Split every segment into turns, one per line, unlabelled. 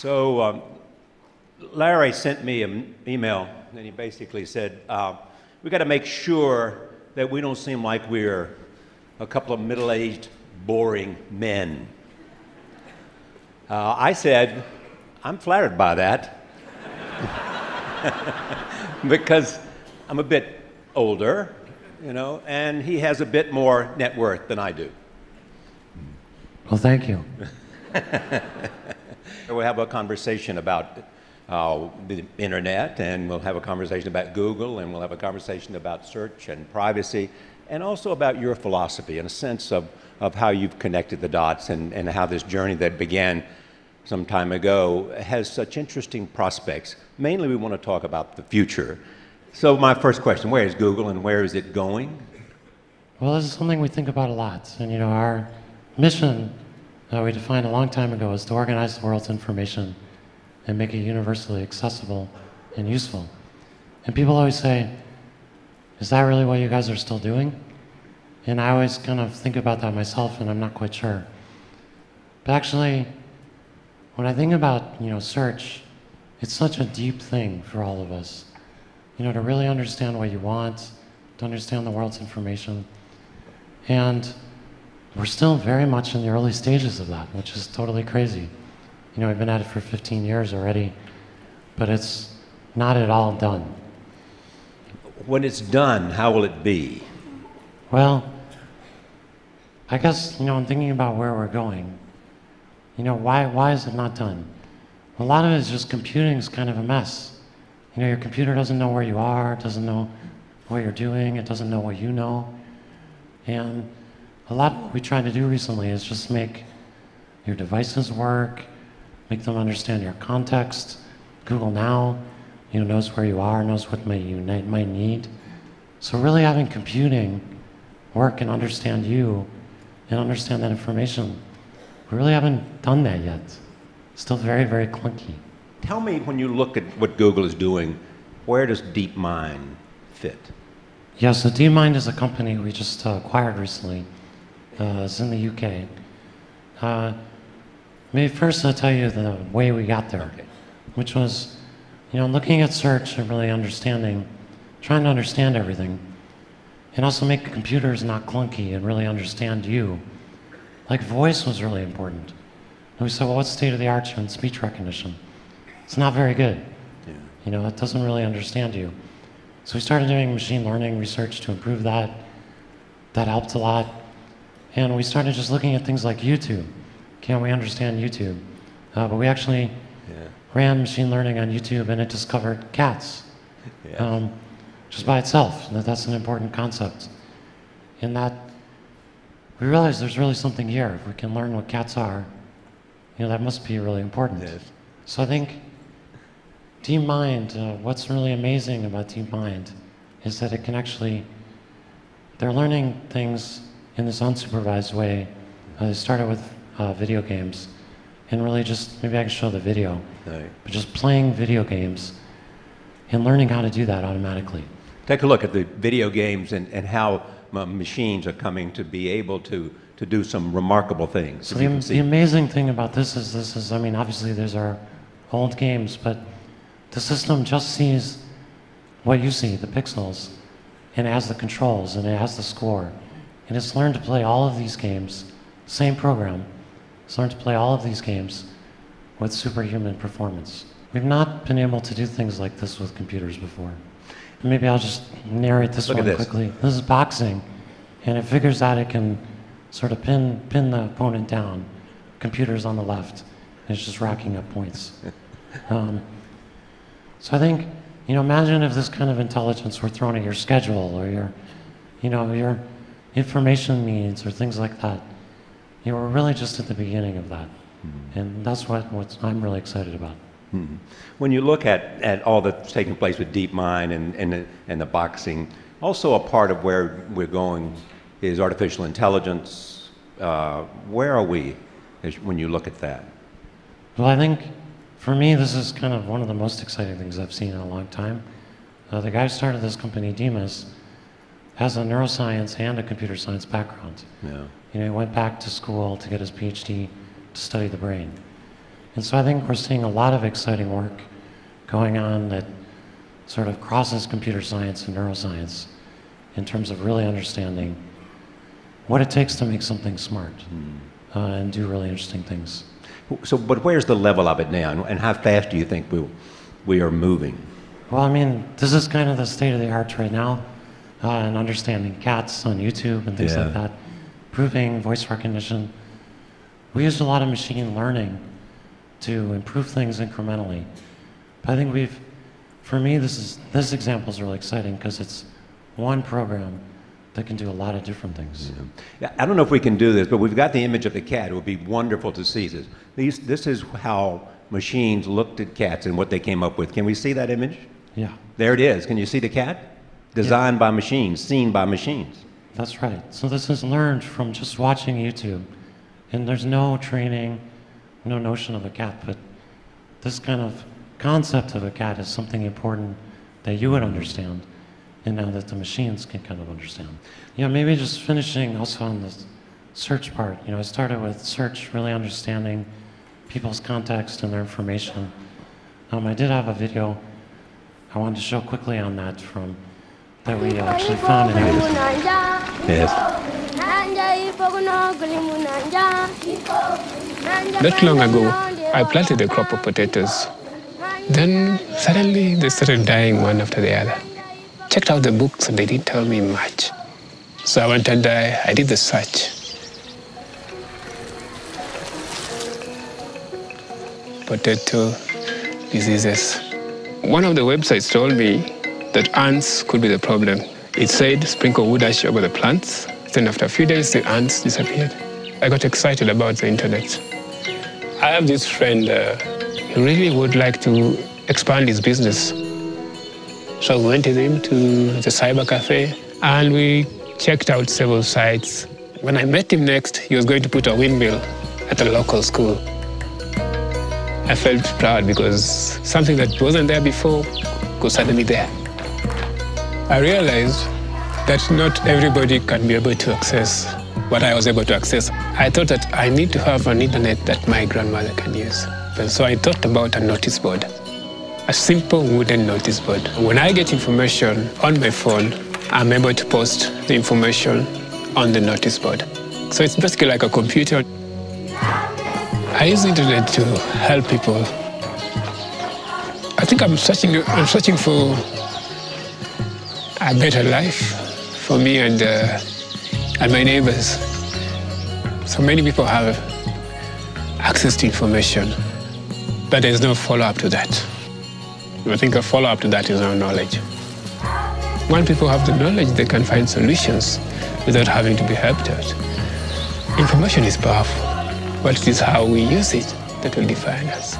Larry sent me an email, and he basically said, we got to make sure that we don't seem like we're a couple of middle-aged, boring men. I said, I'm flattered by that, because I'm a bit older, you know, and he has a bit more net worth than I do.
Well, thank you.
We'll have a conversation about the internet, and we'll have a conversation about Google, and we'll have a conversation about search and privacy, and also about your philosophy and a sense of how you've connected the dots and how this journey that began some time ago has such interesting prospects. Mainly we want to talk about the future. So my first question, where is Google and where is it going?
Well, this is something we think about a lot. And you know, our mission we defined a long time ago is to organize the world's information and make it universally accessible and useful. And people always say, is that really what you guys are still doing? And I always kind of think about that myself, and I'm not quite sure. But actually, when I think about, you know, search, it's such a deep thing for all of us. You know, to really understand what you want, to understand the world's information. And we're still very much in the early stages of that, which is totally crazy. You know, we've been at it for 15 years already, but it's not at all done.
When it's done, how will it be?
Well, I guess, you know, I'm thinking about where we're going. You know, why is it not done? A lot of it is just computing is kind of a mess. You know, your computer doesn't know where you are, it doesn't know what you're doing, it doesn't know what you know. And a lot of what we tried to do recently is just make your devices work, make them understand your context. Google Now, you know, knows where you are, knows what you might need. So really having computing work and understand you and understand that information, we really haven't done that yet. Still very, very clunky.
Tell me, when you look at what Google is doing, where does DeepMind fit?
Yeah, so DeepMind is a company we just acquired recently. It's in the UK. Maybe first I'll tell you the way we got there, okay. Which was, you know, looking at search and really understanding, trying to understand everything, and also make computers not clunky and really understand you. Like voice was really important. And we said, well, what's state of the art in speech recognition? It's not very good. Yeah. You know, it doesn't really understand you. So we started doing machine learning research to improve that. That helped a lot. And we started just looking at things like YouTube. Can we understand YouTube? But we actually ran machine learning on YouTube, and it discovered cats. Yeah. Just by itself, and that's an important concept. In that, we realized there's really something here. If we can learn what cats are, you know, that must be really important. Yes. So I think DeepMind, what's really amazing about DeepMind is that it can actually, they're learning things in this unsupervised way. They started with video games, and really just, maybe I can show the video, right. But just playing video games and learning how to do that automatically.
Take a look at the video games and how machines are coming to be able to do some remarkable things.
So the amazing thing about this is, I mean, obviously these are old games, but the system just sees what you see, the pixels, and it has the controls, and it has the score. And it's learned to play all of these games, same program, it's learned to play all of these games with superhuman performance. We've not been able to do things like this with computers before. Maybe I'll just narrate this one quickly. This is boxing, and it figures out it can sort of pin the opponent down. Computer's on the left, and it's just racking up points. So I think, you know, imagine if this kind of intelligence were thrown at your schedule or your, you know, your information needs or things like that. You know, we're really just at the beginning of that. Mm-hmm. And that's what I'm really excited about.
Mm-hmm. When you look at all that's taking place with DeepMind and the boxing, also a part of where we're going is artificial intelligence. Where are we when you look at that?
Well, I think for me, this is kind of one of the most exciting things I've seen in a long time. The guy who started this company, Demas, has a neuroscience and a computer science background. Yeah. You know, he went back to school to get his PhD to study the brain. And so I think we're seeing a lot of exciting work going on that sort of crosses computer science and neuroscience in terms of really understanding what it takes to make something smart and do really interesting things.
So, but where's the level of it now, and how fast do you think we are moving?
Well, I mean, this is kind of the state of the art right now, and understanding cats on YouTube and things like that, improving voice recognition. We used a lot of machine learning to improve things incrementally. But I think for me, this example is really exciting because it's one program that can do a lot of different things.
Yeah. I don't know if we can do this, but we've got the image of the cat. It would be wonderful to see this. This is how machines looked at cats and what they came up with. Can we see that image?
Yeah.
There it is. Can you see the cat? Designed by machines, seen by machines.
That's right. So this is learned from just watching YouTube. And there's no training, no notion of a cat, but this kind of concept of a cat is something important that you would understand, and now that the machines can kind of understand. Yeah, maybe just finishing also on the search part. You know, I started with search, really understanding people's context and their information. I did have a video I wanted to show quickly on that that we actually found in
Yes.
Not long ago, I planted a crop of potatoes. Then suddenly they started dying one after the other. Checked out the books and they didn't tell me much. So I went and I did the search. Potato diseases. One of the websites told me that ants could be the problem. It said sprinkle wood ash over the plants. Then after a few days, the ants disappeared. I got excited about the internet. I have this friend, he really would like to expand his business. So we went with him to the cyber cafe and we checked out several sites. When I met him next, he was going to put a windmill at a local school. I felt proud because something that wasn't there before was suddenly there. I realized that not everybody can be able to access what I was able to access. I thought that I need to have an internet that my grandmother can use. And so I thought about a notice board, a simple wooden notice board. When I get information on my phone, I'm able to post the information on the notice board. So it's basically like a computer. I use the internet to help people. I think I'm searching for a better life for me and my neighbors. So many people have access to information, but there's no follow-up to that. I think a follow-up to that is our knowledge. When people have the knowledge, they can find solutions without having to be helped out. Information is powerful, but it is how we use it that will define us.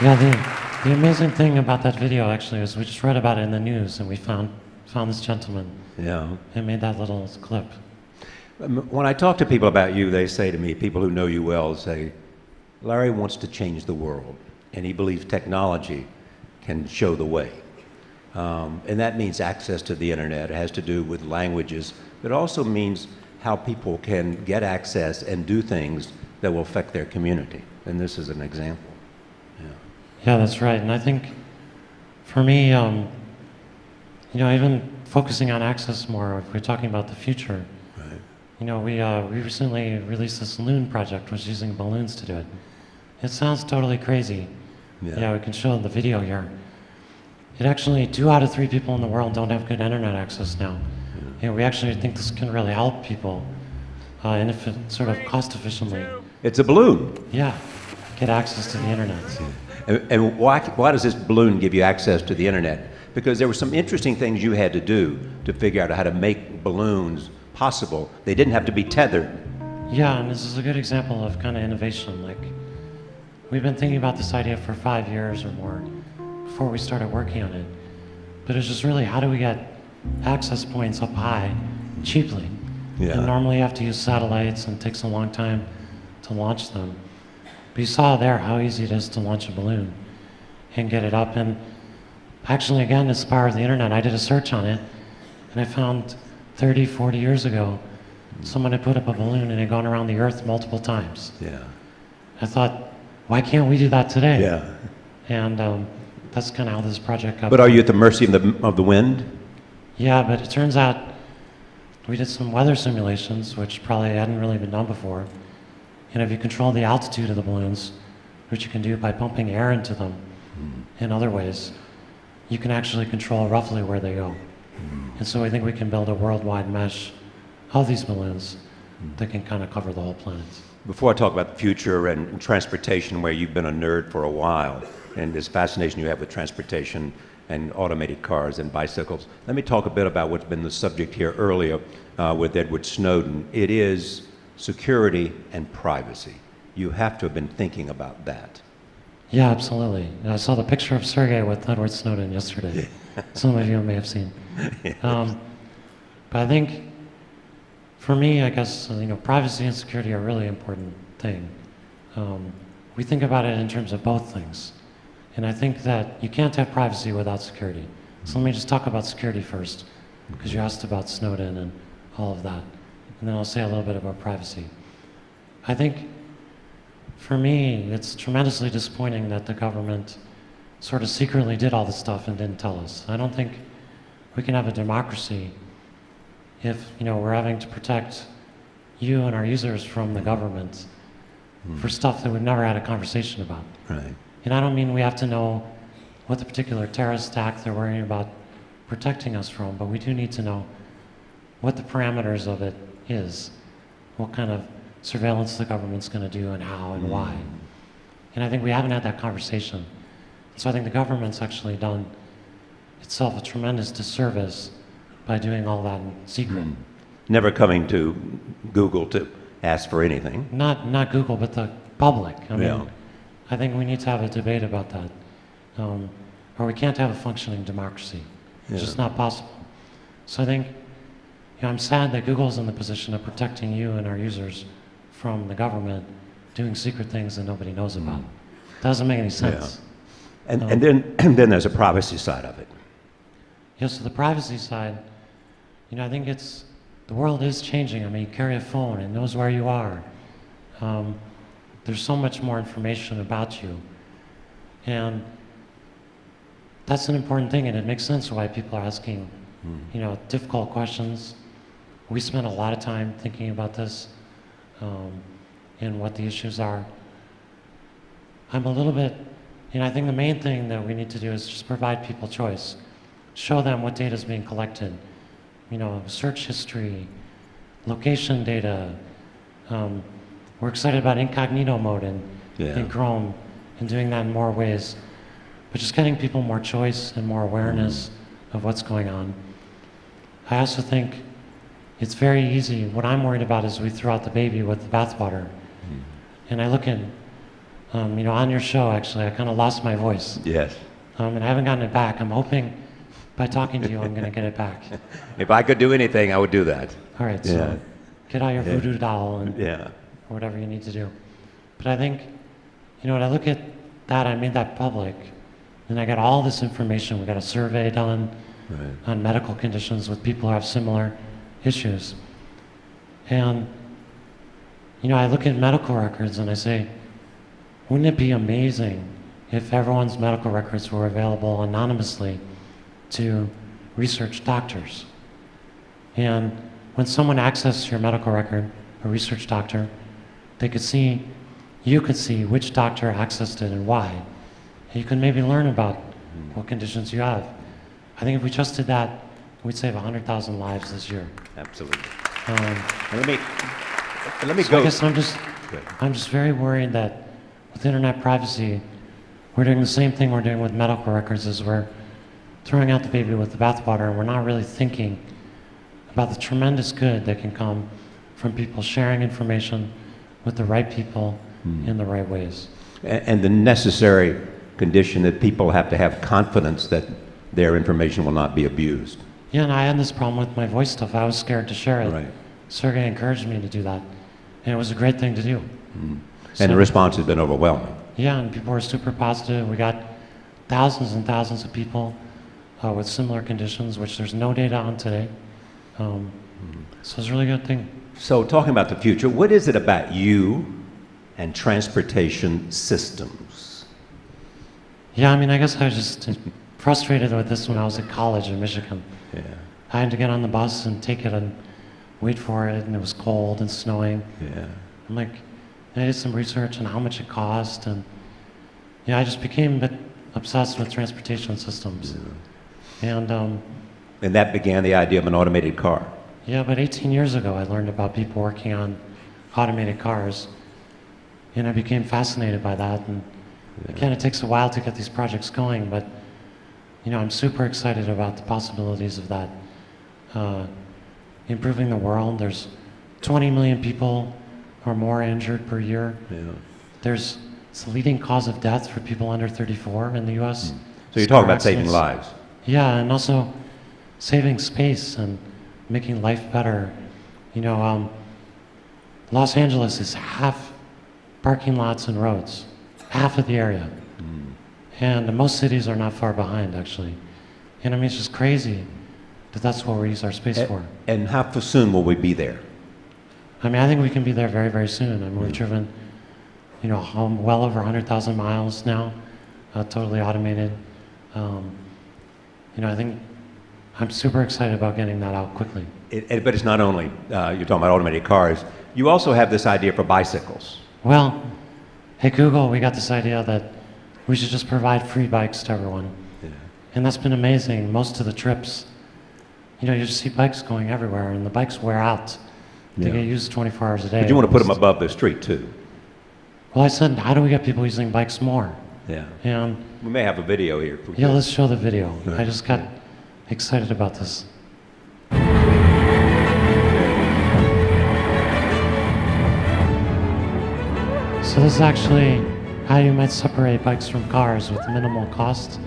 Yeah, the amazing thing about that video actually is we just read about it in the news and we found this gentleman and made that little clip.
When I talk to people about you, they say to me, people who know you well say, Larry wants to change the world and he believes technology can show the way. And that means access to the internet. It has to do with languages, but it also means how people can get access and do things that will affect their community. And this is an example.
Yeah, that's right. And I think for me, you know, even focusing on access more, if we're talking about the future, you know, we recently released this Loon project, which is using balloons to do it. It sounds totally crazy. Yeah, we can show the video here. It actually, 2 out of 3 people in the world don't have good internet access now. And we actually think this can really help people, and if it sort of cost efficiently.
It's a balloon.
Yeah, get access to the internet.
And why does this balloon give you access to the internet? Because there were some interesting things you had to do to figure out how to make balloons possible. They didn't have to be tethered.
Yeah, and this is a good example of kind of innovation. Like, we've been thinking about this idea for 5 years or more before we started working on it. But it's just really, how do we get access points up high cheaply? And normally you have to use satellites and it takes a long time to launch them. But you saw there how easy it is to launch a balloon and get it up. And actually, again, it's the power of the internet. I did a search on it and I found 30, 40 years ago, someone had put up a balloon and had gone around the Earth multiple times.
Yeah.
I thought, why can't we do that today?
Yeah.
And that's kind of how this project got
But are
born.
you at the mercy of the wind?
Yeah, but it turns out we did some weather simulations, which probably hadn't really been done before. And if you control the altitude of the balloons, which you can do by pumping air into them in other ways, you can actually control roughly where they go. And so I think we can build a worldwide mesh of these balloons that can kind of cover the whole planet.
Before I talk about the future and transportation, where you've been a nerd for a while, and this fascination you have with transportation and automated cars and bicycles, let me talk a bit about what's been the subject here earlier with Edward Snowden. It is security and privacy. You have to have been thinking about that.
Yeah, absolutely. I saw the picture of Sergey with Edward Snowden yesterday. Some of you may have seen. But I think, for me, I guess, privacy and security are a really important thing. We think about it in terms of both things. And I think that you can't have privacy without security. So let me just talk about security first, because you asked about Snowden and all of that. And then I'll say a little bit about privacy. I think, for me, it's tremendously disappointing that the government sort of secretly did all this stuff and didn't tell us. I don't think we can have a democracy if we're having to protect you and our users from the government for stuff that we've never had a conversation about.
Right.
And I don't mean we have to know what the particular terrorist attack they're worrying about protecting us from, but we do need to know what the parameters of it is, what kind of surveillance the government's going to do and how and why. And I think we haven't had that conversation. So I think the government's actually done itself a tremendous disservice by doing all that in secret.
Never coming to Google to ask for anything.
Not Google, but the public. I mean,
Yeah.
I think we need to have a debate about that. Or we can't have a functioning democracy. It's just not possible. So I think, I'm sad that Google's in the position of protecting you and our users from the government doing secret things that nobody knows about. Doesn't make any sense.
And then there's a privacy side of it.
So the privacy side, I think the world is changing. I mean, you carry a phone, it knows where you are. There's so much more information about you. And that's an important thing, and it makes sense why people are asking, difficult questions. We spend a lot of time thinking about this and what the issues are. I'm a little bit, I think the main thing that we need to do is just provide people choice. Show them what data is being collected. Search history, location data. We're excited about incognito mode in Chrome and doing that in more ways. But just getting people more choice and more awareness of what's going on. I also think it's very easy. What I'm worried about is we throw out the baby with the bathwater. And I look at, on your show, actually, I kind of lost my voice.
Yes.
And I haven't gotten it back. I'm hoping by talking to you, I'm going to get it back.
If I could do anything, I would do that.
All right, so get out your voodoo doll and
Yeah.
or whatever you need to do. But I think, when I look at that, I made that public, and I got all this information. We got a survey done on medical conditions with people who have similar issues. And, I look at medical records and I say, wouldn't it be amazing if everyone's medical records were available anonymously to research doctors? And when someone accesses your medical record, a research doctor, you could see which doctor accessed it and why. And you could maybe learn about what conditions you have. I think if we just did that, we'd save 100,000 lives this year.
Absolutely. Let me
So
go.
I guess I'm just very worried that with internet privacy, we're doing the same thing we're doing with medical records, is we're throwing out the baby with the bathwater, and we're not really thinking about the tremendous good that can come from people sharing information with the right people in the right ways.
And the necessary condition that people have to have confidence that their information will not be abused.
Yeah, and I had this problem with my voice stuff. I was scared to share it.
Right.
Sergey encouraged me to do that, and it was a great thing to do.
And the response has been overwhelming.
Yeah, and people were super positive. We got thousands and thousands of people with similar conditions, which there's no data on today. So it's a really good thing.
So talking about the future, what is it about you and transportation systems?
Yeah, I mean, I guess I was just frustrated with this when I was at college in Michigan.
Yeah,
I had to get on the bus and take it and wait for it, and it was cold and snowing.
yeah.
I'm like, I did some research on how much it cost, and yeah, I just became a bit obsessed with transportation systems. And
And that began the idea of an automated car.
yeah, but 18 years ago, I learned about people working on automated cars, and I became fascinated by that. And again, it takes a while to get these projects going, but you know, I'm super excited about the possibilities of that. Improving the world. There's 20 million people or more injured per year.
Yeah.
It's the leading cause of death for people under 34 in the U.S.
So you're talking about saving lives.
Yeah, and also saving space and making life better. You know, Los Angeles is half parking lots and roads, half of the area. And most cities are not far behind, actually. And I mean, it's just crazy that that's what we use our space for.
And how soon will we be there?
I mean, I think we can be there very, very soon. I mean, we've driven, you know, well over 100,000 miles now, totally automated. You know, I think I'm super excited about getting that out quickly.
But it's not only, you're talking about automated cars, you also have this idea for bicycles.
Well, at Google, we got this idea that we should just provide free bikes to everyone.
Yeah.
And that's been amazing. Most of the trips, you know, you just see bikes going everywhere, and the bikes wear out. They
Yeah.
get used 24 hours a day.
But you want to put them above the street too.
Well, I said, how do we get people using bikes more?
Yeah.
And
We may have a video here.
yeah, let's show the video.
Right.
I just got excited about this. So this is actually how you might separate bikes from cars with minimal cost.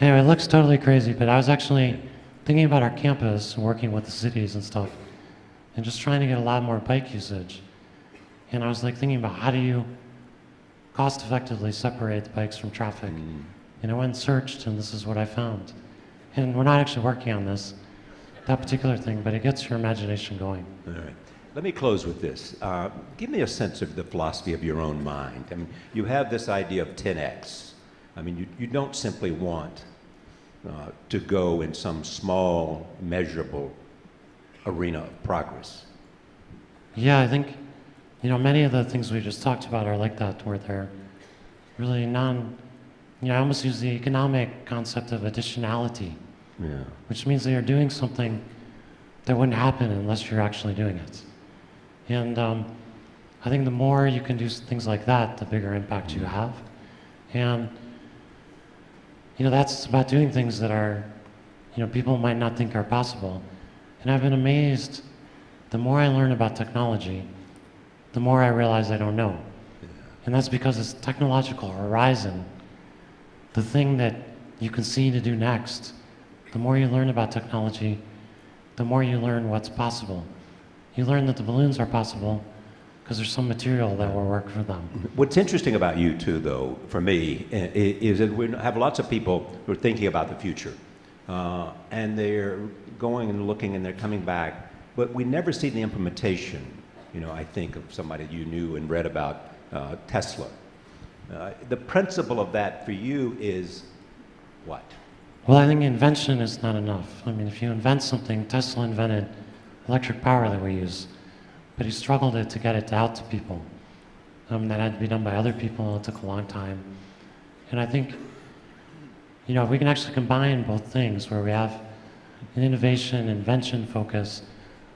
Anyway, it looks totally crazy, but I was actually thinking about our campus, working with the cities and stuff, and just trying to get a lot more bike usage. And I was like thinking about how do you cost effectively separate the bikes from traffic. And I went and searched, and this is what I found. And we're not actually working on this, that particular thing, but it gets your imagination going.
All right. Let me close with this. Give me a sense of the philosophy of your own mind. I mean, you have this idea of 10x. I mean, you don't simply want to go in some small, measurable arena of progress.
Yeah, I think, you know, many of the things we just talked about are like that, where they're really you know, I almost use the economic concept of additionality,
Yeah.
which means that you're doing something that wouldn't happen unless you're actually doing it. And I think the more you can do things like that, the bigger impact you have. And, you know, that's about doing things that are, you know, people might not think are possible. And I've been amazed, the more I learn about technology, the more I realize I don't know. And that's because it's technological horizon, the thing that you can see to do next. The more you learn about technology, the more you learn what's possible. You learn that the balloons are possible because there's some material that will work for them.
What's interesting about you too, though, for me, is that we have lots of people who are thinking about the future. And they're going and looking and they're coming back, but we never see the implementation. You know, I think of somebody you knew and read about, Tesla. The principle of that for you is what?
Well, I think invention is not enough. I mean, if you invent something, Tesla invented electric power that we use, but he struggled to get it out to people. That had to be done by other people. It took a long time. And I think, you know, if we can actually combine both things, where we have an innovation, invention focus,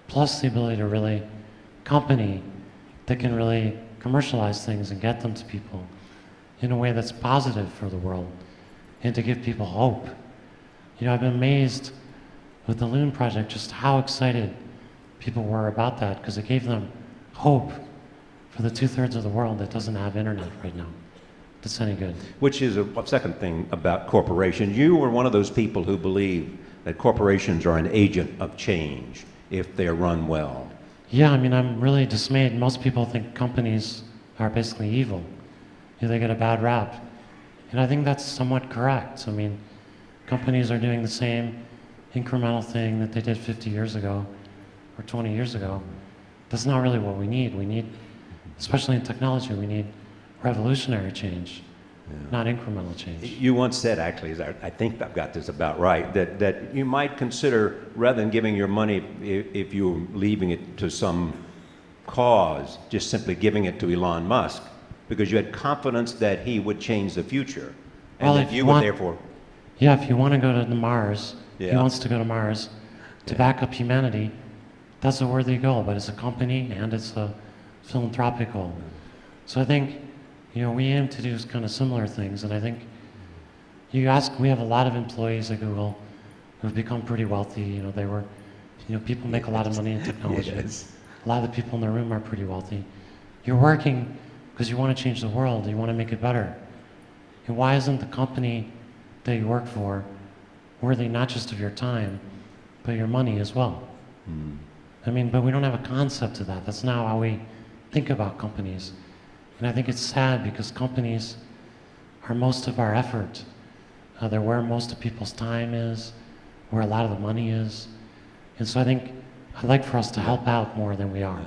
plus the ability to really company that can really commercialize things and get them to people in a way that's positive for the world and to give people hope. You know, I've been amazed with the Loon project just how excited people were about that, because it gave them hope for the 2/3 of the world that doesn't have internet right now that's any good.
Which is a second thing about corporations. You were one of those people who believe that corporations are an agent of change if they're run well.
Yeah, I mean, I'm really dismayed. Most people think companies are basically evil. You know, they get a bad rap. And I think that's somewhat correct. I mean, companies are doing the same incremental thing that they did 50 years ago or 20 years ago. That's not really what we need. We need, especially in technology, we need revolutionary change, not incremental change.
You once said, actually, I think I've got this about right, that you might consider, rather than giving your money, if you're leaving it to some cause, just simply giving it to Elon Musk, because you had confidence that he would change the future. And
Well,
that
if
you
you
would
want-
therefore...
Yeah, if you want to go to Mars, he
Yeah.
wants to go to Mars to back up humanity. That's a worthy goal, but it's a company and it's a philanthropic goal. So I think, you know, we aim to do kind of similar things, and I think you ask, we have a lot of employees at Google who've become pretty wealthy. You know, they were, you know, people make a lot of money in technology.
Yes.
A lot of the people in the room are pretty wealthy. You're working because you want to change the world, you want to make it better. And why isn't the company that you work for worthy not just of your time, but your money as well? I mean, but we don't have a concept of that. That's not how we think about companies. And I think it's sad because companies are most of our effort. They're where most of people's time is, where a lot of the money is. And so I think I'd like for us to help out more than we are.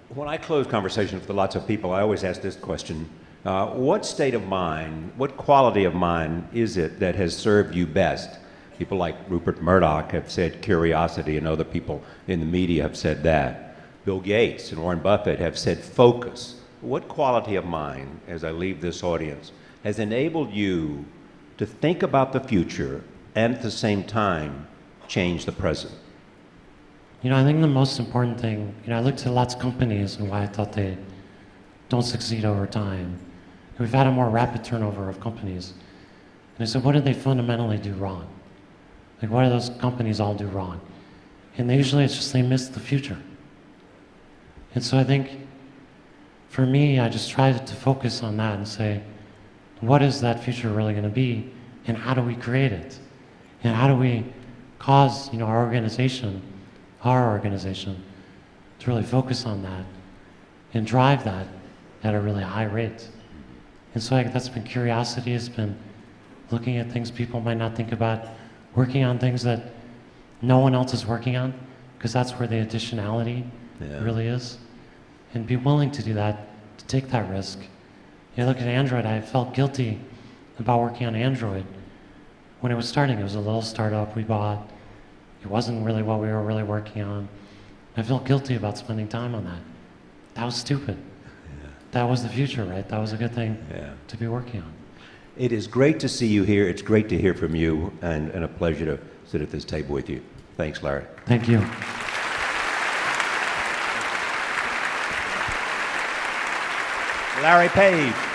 When I close conversations with lots of people, I always ask this question. What state of mind, what quality of mind is it that has served you best? People like Rupert Murdoch have said curiosity, and other people in the media have said that. Bill Gates and Warren Buffett have said focus. What quality of mind, as I leave this audience, has enabled you to think about the future and at the same time change the present?
You know, I think the most important thing, you know, I looked at lots of companies and why I thought they don't succeed over time. We've had a more rapid turnover of companies. And I said, what did they fundamentally do wrong? Like, what do those companies all do wrong? And usually it's just they miss the future. And so I think, for me, I just tried to focus on that and say, what is that future really going to be? And how do we create it? And how do we cause, you know, our organization to really focus on that and drive that at a really high rate? And so that's been curiosity. It's been looking at things people might not think about, working on things that no one else is working on, because that's where the additionality really is. And be willing to do that, to take that risk. You look at Android, I felt guilty about working on Android. When it was starting, it was a little startup we bought. It wasn't really what we were really working on. I felt guilty about spending time on that. That was stupid. That was the future, right? That was a good thing to be working on.
It is great to see you here. It's great to hear from you, and a pleasure to sit at this table with you. Thanks, Larry.
Thank you.
Larry Page.